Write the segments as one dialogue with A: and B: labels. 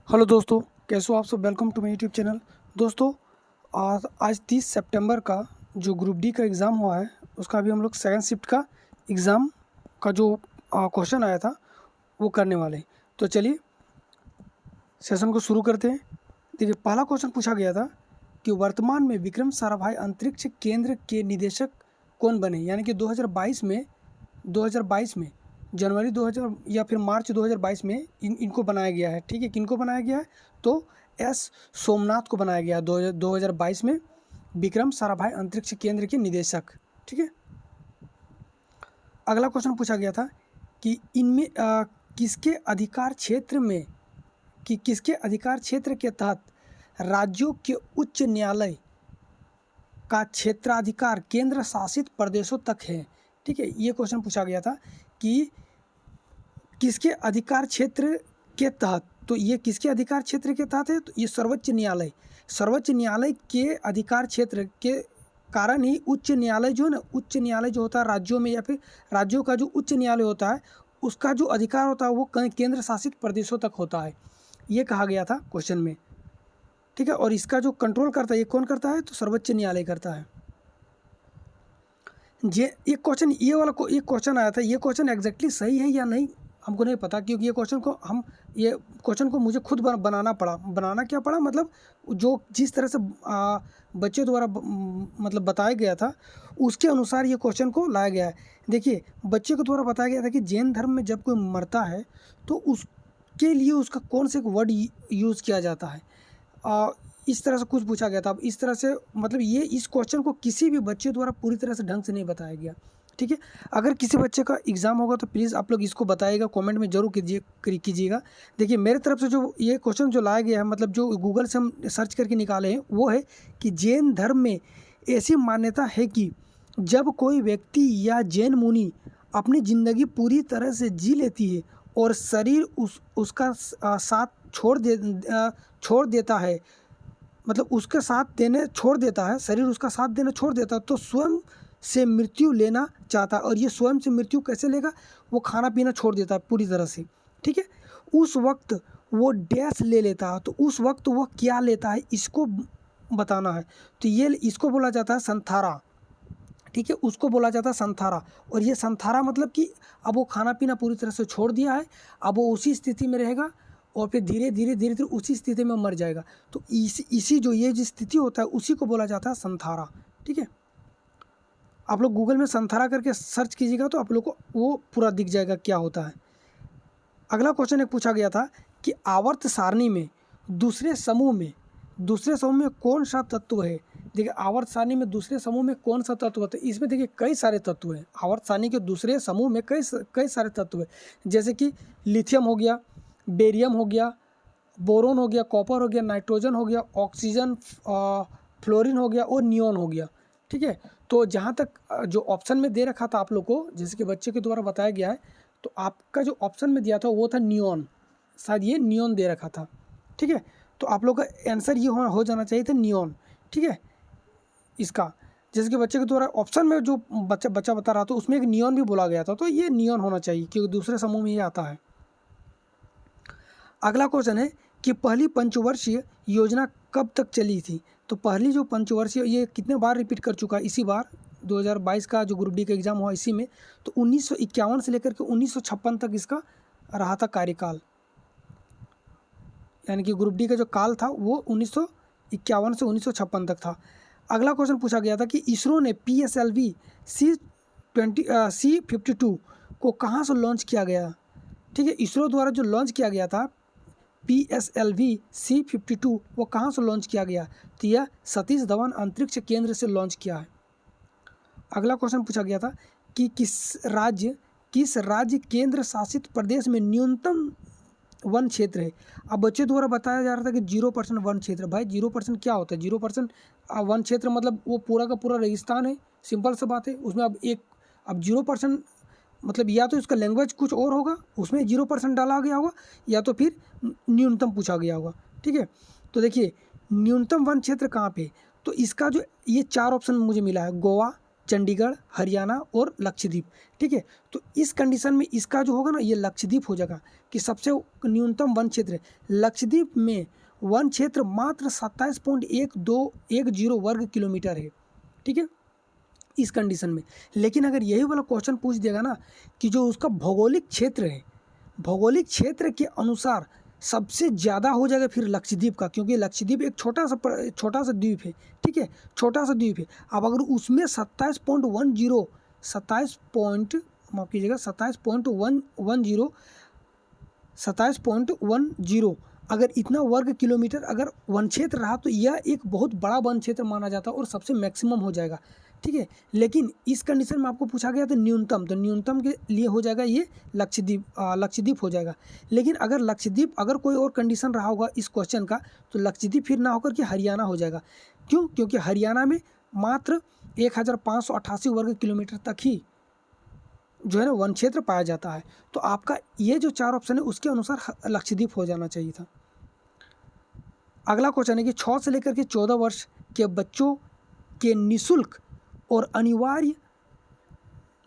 A: Hello दोस्तों, कैसे हो आप सब। Welcome to my YouTube channel. दोस्तों, आज 30 सितंबर का जो ग्रुप डी का एग्ज़ाम हुआ है उसका अभी हम लोग सेकंड शिफ्ट का एग्ज़ाम का जो क्वेश्चन आया था वो करने वाले हैं। तो चलिए सेशन को शुरू करते हैं। देखिए, पहला क्वेश्चन पूछा गया था कि वर्तमान में विक्रम साराभाई अंतरिक्ष केंद्र के निदेशक कौन बने, यानी कि 2022 में जनवरी 2000 या फिर मार्च 2022 में इनको बनाया गया है। ठीक है, किनको बनाया गया है? तो एस सोमनाथ को बनाया गया है 2022 में विक्रम साराभाई अंतरिक्ष केंद्र के निदेशक। ठीक है, अगला क्वेश्चन पूछा गया था कि इनमें किसके अधिकार क्षेत्र में किसके अधिकार क्षेत्र के तहत राज्यों के उच्च न्यायालय का क्षेत्राधिकार केंद्र शासित प्रदेशों तक है। ठीक है, ये क्वेश्चन पूछा गया था कि किसके अधिकार क्षेत्र के तहत। तो ये किसके अधिकार क्षेत्र के तहत है? तो ये सर्वोच्च न्यायालय के अधिकार क्षेत्र के कारण ही उच्च न्यायालय जो है ना, उच्च न्यायालय जो होता है राज्यों में या फिर राज्यों का जो उच्च न्यायालय होता है उसका जो अधिकार होता है वो केंद्र शासित प्रदेशों तक होता है, ये कहा गया था क्वेश्चन में। ठीक है, और इसका जो कंट्रोल करता है ये कौन करता है? तो सर्वोच्च न्यायालय करता है। ये एक क्वेश्चन आया था। ये क्वेश्चन एग्जैक्टली सही है या नहीं हमको नहीं पता, क्योंकि ये क्वेश्चन को मुझे खुद बनाना क्या पड़ा, मतलब जो जिस तरह से बच्चे द्वारा मतलब बताया गया था उसके अनुसार ये क्वेश्चन को लाया गया है। देखिए, बच्चे को द्वारा बताया गया था कि जैन धर्म में जब कोई मरता है तो उसके लिए उसका कौन से वर्ड यूज़ किया जाता है। इस तरह से कुछ पूछा गया था। अब इस तरह से मतलब इस क्वेश्चन को किसी भी बच्चे द्वारा पूरी तरह से ढंग से नहीं बताया गया। ठीक है, अगर किसी बच्चे का एग्ज़ाम होगा तो प्लीज़ आप लोग इसको बताइएगा, कमेंट में जरूर कीजिएगा। देखिए, मेरे तरफ से जो ये क्वेश्चन जो लाया गया है, मतलब जो गूगल से हम सर्च करके निकाले हैं, वो है कि जैन धर्म में ऐसी मान्यता है कि जब कोई व्यक्ति या जैन मुनि अपनी ज़िंदगी पूरी तरह से जी लेती है और शरीर उसका साथ छोड़ देता है, मतलब उसके साथ देने छोड़ देता है, शरीर उसका साथ देना छोड़ देता है, तो स्वयं से मृत्यु लेना चाहता है। और ये स्वयं से मृत्यु कैसे लेगा? वो खाना पीना छोड़ देता है पूरी तरह से। ठीक है, उस वक्त वो डैश ले लेता है, तो उस वक्त वो क्या लेता है इसको बताना है। तो ये इसको बोला जाता है संथारा। ठीक है, उसको बोला जाता है संथारा। और ये संथारा मतलब कि अब वो खाना पीना पूरी तरह से छोड़ दिया है, अब वो उसी स्थिति में रहेगा और फिर धीरे धीरे उसी स्थिति में मर जाएगा। तो इसी जो ये स्थिति होता है उसी को बोला जाता है संथारा। ठीक है, आप लोग गूगल में संथारा करके सर्च कीजिएगा तो आप लोग को वो पूरा दिख जाएगा क्या होता है। अगला क्वेश्चन एक पूछा गया था कि आवर्त सारणी में दूसरे समूह में कौन सा तत्व है। देखिए, आवर्त सारणी में दूसरे समूह में कौन सा तत्व होता है? इसमें देखिए कई सारे तत्व हैं। आवर्त सारणी के दूसरे समूह में कई सारे तत्व हैं, जैसे कि लिथियम हो गया, बेरियम हो गया, बोरोन हो गया, कॉपर हो गया, नाइट्रोजन हो गया, ऑक्सीजन, फ्लोरीन हो गया और नियॉन हो गया। ठीक है, तो जहाँ तक जो ऑप्शन में दे रखा था आप लोग को, जैसे कि बच्चे के द्वारा बताया गया है, तो आपका जो ऑप्शन में दिया था वो था नियॉन, शायद ये नियॉन दे रखा था। ठीक है, तो आप लोग का आंसर ये हो जाना चाहिए था नियॉन। ठीक है, इसका जैसे कि बच्चे के द्वारा ऑप्शन में जो बच्चा बता रहा था उसमें एक नियॉन भी बोला गया था, तो ये नियॉन होना चाहिए क्योंकि दूसरे समूह में ये आता है। अगला क्वेश्चन है कि पहली पंचवर्षीय योजना कब तक चली थी। तो पहली जो पंचवर्षीय, ये कितने बार रिपीट कर चुका है, इसी बार 2022 का जो ग्रुप डी का एग्ज़ाम हुआ इसी में। तो 1951 से लेकर के 1956 तक इसका रहा था कार्यकाल, यानी कि ग्रुप डी का जो काल था वो 1951 से 1956 तक था। अगला क्वेश्चन पूछा गया था कि इसरो ने PSLV C52 को कहाँ से लॉन्च किया गया। ठीक है, इसरो द्वारा जो लॉन्च किया गया था PSLV C52 वो कहाँ से लॉन्च किया गया? तो यह सतीश धवन अंतरिक्ष केंद्र से लॉन्च किया है। अगला क्वेश्चन पूछा गया था कि किस राज्य केंद्र शासित प्रदेश में न्यूनतम वन क्षेत्र है। अब बच्चे द्वारा बताया जा रहा था कि 0% वन क्षेत्र। भाई 0% क्या होता है? 0% वन क्षेत्र मतलब वो पूरा का पूरा रेगिस्तान है, सिंपल सा बात है। उसमें अब 0% मतलब या तो इसका लैंग्वेज कुछ और होगा, उसमें 0% डाला गया होगा, या तो फिर न्यूनतम पूछा गया होगा। ठीक है, तो देखिए न्यूनतम वन क्षेत्र कहाँ पे, तो इसका जो ये 4 ऑप्शन मुझे मिला है, गोवा, चंडीगढ़, हरियाणा और लक्षद्वीप। ठीक है, तो इस कंडीशन में इसका जो होगा ना ये लक्षद्वीप हो जाएगा कि सबसे न्यूनतम वन क्षेत्र है। लक्षद्वीप में वन क्षेत्र मात्र 27.1210 वर्ग किलोमीटर है। ठीक है, इस कंडीशन में। लेकिन अगर यही वाला क्वेश्चन पूछ देगा ना कि जो उसका भौगोलिक क्षेत्र है, भौगोलिक क्षेत्र के अनुसार सबसे ज़्यादा हो जाएगा फिर लक्षद्वीप का, क्योंकि लक्षद्वीप एक छोटा सा द्वीप है। ठीक है, छोटा सा द्वीप है। अब अगर उसमें 27.10 अगर इतना वर्ग किलोमीटर अगर वन क्षेत्र रहा तो यह एक बहुत बड़ा वन क्षेत्र माना जाता है और सबसे मैक्सिमम हो जाएगा। ठीक है, लेकिन इस कंडीशन में आपको पूछा गया तो न्यूनतम के लिए हो जाएगा ये लक्षद्वीप हो जाएगा। लेकिन अगर लक्षद्वीप अगर कोई और कंडीशन रहा होगा इस क्वेश्चन का तो लक्षद्वीप फिर ना होकर के हरियाणा हो जाएगा। क्यों? क्योंकि हरियाणा में मात्र 1588 वर्ग किलोमीटर तक ही जो है ना वन क्षेत्र पाया जाता है। तो आपका ये जो 4 ऑप्शन है उसके अनुसार लक्षद्वीप हो जाना चाहिए था। अगला क्वेश्चन है कि 6 से लेकर के 14 वर्ष के बच्चों के निःशुल्क और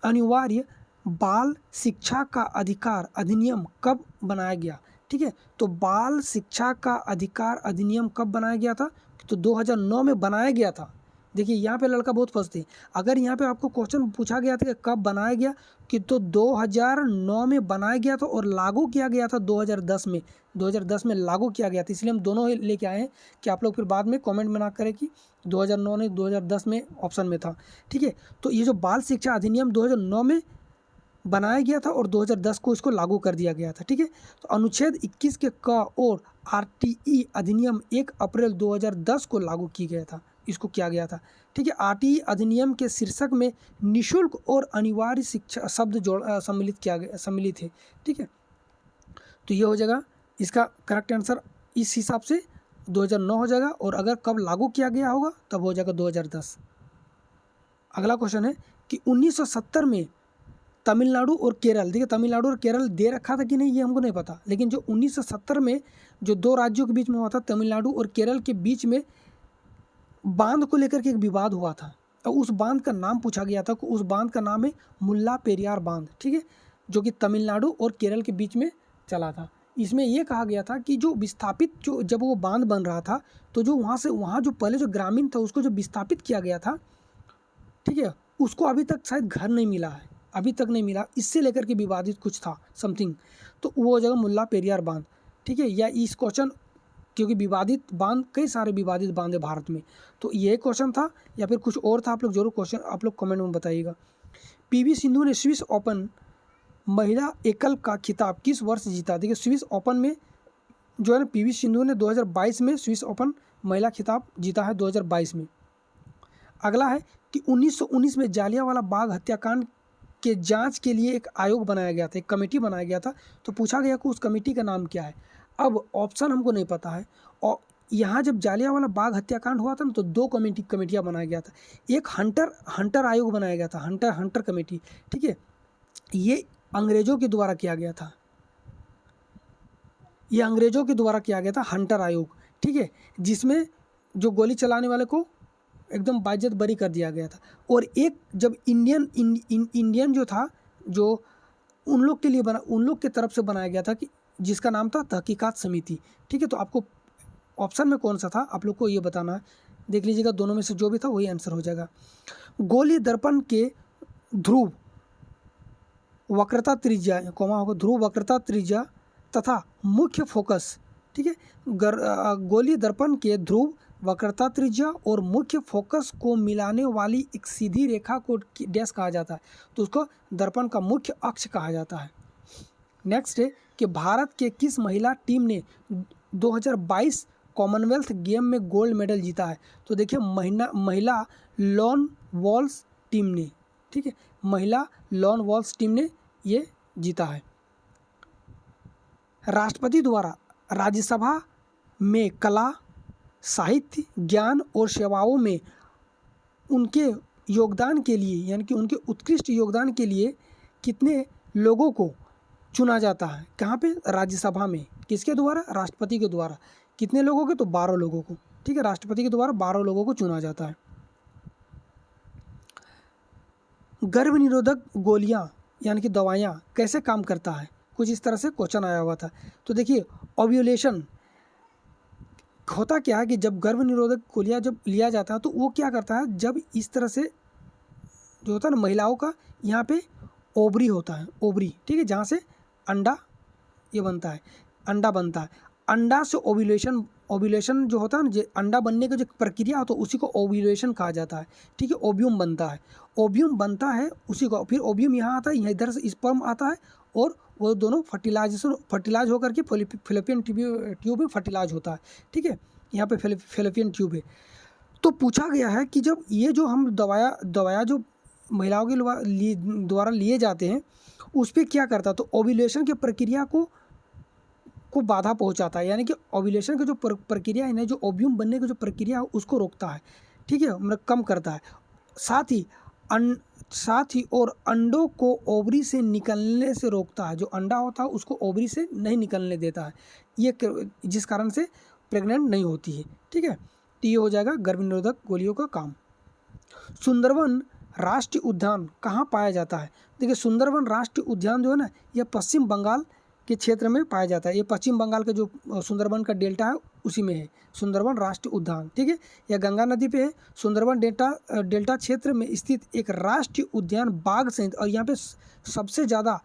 A: अनिवार्य बाल शिक्षा का अधिकार अधिनियम कब बनाया गया? ठीक है, तो बाल शिक्षा का अधिकार अधिनियम कब बनाया गया था? तो 2009 में बनाया गया था। देखिए यहाँ पे लड़का बहुत फंसते हैं। अगर यहाँ पे आपको क्वेश्चन पूछा गया था कि कब बनाया गया कि तो 2009 में बनाया गया था और लागू किया गया था 2010 में लागू किया गया था। इसलिए हम दोनों ही लेके आए हैं कि आप लोग फिर बाद में कमेंट में ना करें कि 2009 ने 2010 में ऑप्शन में था। ठीक है, तो ये जो बाल शिक्षा अधिनियम 2009 में बनाया गया था और 2010 को इसको लागू कर दिया गया था। ठीक है, तो अनुच्छेद 21 के क और आरटीई अधिनियम 1 अप्रैल 2010 को लागू किया गया था, इसको किया गया था। ठीक है, आरटीई अधिनियम के शीर्षक में निःशुल्क और अनिवार्य शिक्षा शब्द सम्मिलित है। ठीक है, तो ये हो जाएगा इसका करेक्ट आंसर। इस हिसाब से 2009 हो जाएगा और अगर कब लागू किया गया होगा तब हो जाएगा 2010। अगला क्वेश्चन है कि 1970 में तमिलनाडु और केरल, देखिए तमिलनाडु और केरल दे रखा था कि नहीं ये हमको नहीं पता, लेकिन जो 1970 में जो 2 राज्यों के बीच में हुआ था तमिलनाडु और केरल के बीच में बांध को लेकर के एक विवाद हुआ था और उस बांध का नाम पूछा गया था। उस बांध का नाम है मुल्ला पेरियार बांध। ठीक है, जो कि तमिलनाडु और केरल के बीच में चला था। इसमें यह कहा गया था कि जो विस्थापित जो जब वो बांध बन रहा था तो जो वहाँ जो पहले जो ग्रामीण था उसको जो विस्थापित किया गया था, ठीक है, उसको अभी तक शायद घर नहीं मिला है, अभी तक नहीं मिला, इससे लेकर के विवादित कुछ था समथिंग, तो वो हो जाएगा मुल्ला पेरियार बांध। ठीक है, या इस क्वेश्चन क्योंकि विवादित बांध कई सारे विवादित बांध है भारत में, तो ये क्वेश्चन था या फिर कुछ और था, आप लोग जरूर क्वेश्चन आप लोग कमेंट में बताइएगा। पीवी सिंधु ने स्विस ओपन महिला एकल का खिताब किस वर्ष जीता? देखिए स्विस ओपन में जो है ना पीवी सिंधु ने 2022 में स्विस ओपन महिला खिताब जीता है 2022 में। अगला है कि 1919 में जालियांवाला बाग हत्याकांड के जांच के लिए एक आयोग बनाया गया था, एक कमेटी बनाया गया था, तो पूछा गया कि उस कमेटी का नाम क्या है। अब ऑप्शन हमको नहीं पता है, और यहाँ जब जालियांवाला बाग हत्याकांड हुआ था ना तो 2 कमेटियाँ बनाया गया था। एक हंटर आयोग बनाया गया था, हंटर कमेटी। ठीक है, ये अंग्रेजों के द्वारा किया गया था, ये अंग्रेजों के द्वारा किया गया था हंटर आयोग। ठीक है, जिसमें जो गोली चलाने वाले को एकदम बाइज्जत बरी कर दिया गया था। और एक जब इंडियन जो था, जो उन लोग के लिए बना, उन लोग के तरफ से बनाया गया था कि जिसका नाम था तहकीकात समिति। ठीक है, तो आपको ऑप्शन में कौन सा था आप लोग को ये बताना है, देख लीजिएगा, दोनों में से जो भी था वही आंसर हो जाएगा। गोलीय दर्पण के ध्रुव वक्रता त्रिज्या ध्रुव वक्रता त्रिज्या तथा मुख्य फोकस, ठीक है, गोलीय दर्पण के ध्रुव वक्रता त्रिज्या और मुख्य फोकस को मिलाने वाली एक सीधी रेखा को डैश कहा जाता है, तो उसको दर्पण का मुख्य अक्ष कहा जाता है। नेक्स्ट है कि भारत के किस महिला टीम ने 2022 कॉमनवेल्थ गेम में गोल्ड मेडल जीता है? तो देखिए महिला लॉन वॉल्स टीम ने, ठीक है, महिला लॉन वॉल्स टीम ने ये जीता है। राष्ट्रपति द्वारा राज्यसभा में कला, साहित्य, ज्ञान और सेवाओं में उनके योगदान के लिए, यानी कि उनके उत्कृष्ट योगदान के लिए कितने लोगों को चुना जाता है? कहाँ पे? राज्यसभा में। किसके द्वारा? राष्ट्रपति के द्वारा। कितने लोगों के? तो 12 लोगों को। ठीक है, राष्ट्रपति के द्वारा 12 लोगों को चुना जाता है। गर्भ निरोधक गोलियां यानी कि दवाइयाँ कैसे काम करता है, कुछ इस तरह से क्वेश्चन आया हुआ था। तो देखिए ओव्यूलेशन होता क्या है कि जब गर्भ निरोधक गोलियां जब लिया जाता है तो वो क्या करता है, जब इस तरह से जो होता है ना महिलाओं का यहाँ पे ओवरी होता है, ओवरी, ठीक है, जहाँ से अंडा ये बनता है, अंडा बनता है। अंडा से ओव्यूलेशन, ओव्यूलेशन जो होता है ना, जो अंडा बनने की जो प्रक्रिया होता है उसी को ओव्यूलेशन कहा जाता है, ठीक है। ओव्यूम बनता है, ओव्यूम बनता है उसी को, फिर ओव्यूम यहाँ आता है, यहाँ इधर से स्पर्म आता है और वो दोनों फर्टिलाइज होकर के फिलिपियन ट्यूब में फर्टिलाइज होता है, ठीक है। यहाँ पे फिलिपियन ट्यूब है। तो पूछा गया है कि जब ये जो हम दवाया जो महिलाओं के द्वारा लिए जाते हैं उस पर क्या करता है, तो ओव्यूलेशन की प्रक्रिया को बाधा पहुंचाता है, यानी कि ओव्यूलेशन की जो प्रक्रिया है ना, जो ओव्यूम बनने की जो प्रक्रिया है उसको रोकता है, ठीक है, मतलब कम करता है। साथ ही और अंडों को ओवरी से निकलने से रोकता है, जो अंडा होता है उसको ओवरी से नहीं निकलने देता है, ये जिस कारण से प्रेग्नेंट नहीं होती है, ठीक है। तो ये हो जाएगा गर्भ निरोधक गोलियों का काम। सुंदरवन राष्ट्रीय उद्यान कहाँ पाया जाता है? देखिए सुंदरवन राष्ट्रीय उद्यान जो है ना, यह पश्चिम बंगाल के क्षेत्र में पाया जाता है। ये पश्चिम बंगाल का जो सुंदरवन का डेल्टा है उसी में है सुंदरवन राष्ट्रीय उद्यान, ठीक है। यह गंगा नदी पे है। सुंदरवन डेल्टा क्षेत्र में स्थित एक राष्ट्रीय उद्यान बाघ सहित, और यहाँ पे सबसे ज़्यादा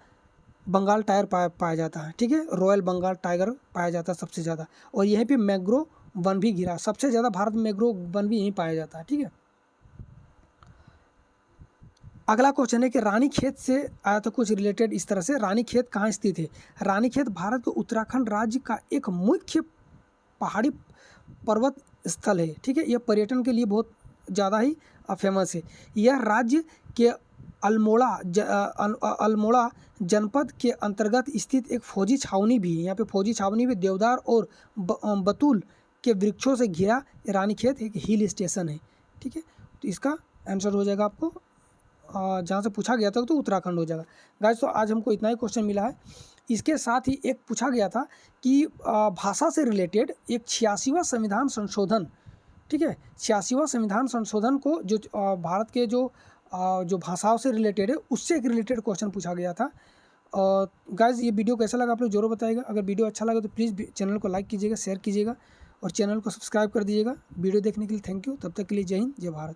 A: बंगाल टाइगर पाया जाता है, ठीक है। रॉयल बंगाल टाइगर पाया जाता है सबसे ज़्यादा, और यहीं पे मैंग्रोव वन भी घिरा, सबसे ज़्यादा भारत में मैंग्रोव वन भी यहीं पाया जाता है, ठीक है। अगला क्वेश्चन है कि रानीखेत से आया तो कुछ रिलेटेड इस तरह से, रानीखेत कहाँ स्थित है? रानीखेत भारत के उत्तराखंड राज्य का एक मुख्य पहाड़ी पर्वत स्थल है, ठीक है। यह पर्यटन के लिए बहुत ज़्यादा ही फेमस है। यह राज्य के अल्मोड़ा जनपद के अंतर्गत स्थित एक फौजी छावनी भी है। यहाँ पे फौजी छावनी भी, देवदार और बतूल के वृक्षों से घिरा रानीखेत एक हिल स्टेशन है, ठीक है। तो इसका आंसर हो जाएगा आपको जहाँ से पूछा गया था तो उत्तराखंड हो जाएगा। गाइस तो आज हमको इतना ही क्वेश्चन मिला है। इसके साथ ही एक पूछा गया था कि भाषा से रिलेटेड एक 86वां संविधान संशोधन, ठीक है, 86वां संविधान संशोधन को जो भारत के जो भाषाओं से रिलेटेड है उससे एक रिलेटेड क्वेश्चन पूछा गया था। गाइस ये वीडियो कैसा लगा आप लोग जरूर बताइएगा। अगर वीडियो अच्छा लगा तो प्लीज़ चैनल को लाइक कीजिएगा, शेयर कीजिएगा और चैनल को सब्सक्राइब कर दीजिएगा। वीडियो देखने के लिए थैंक यू। तब तक के लिए जय हिंद, जय भारत।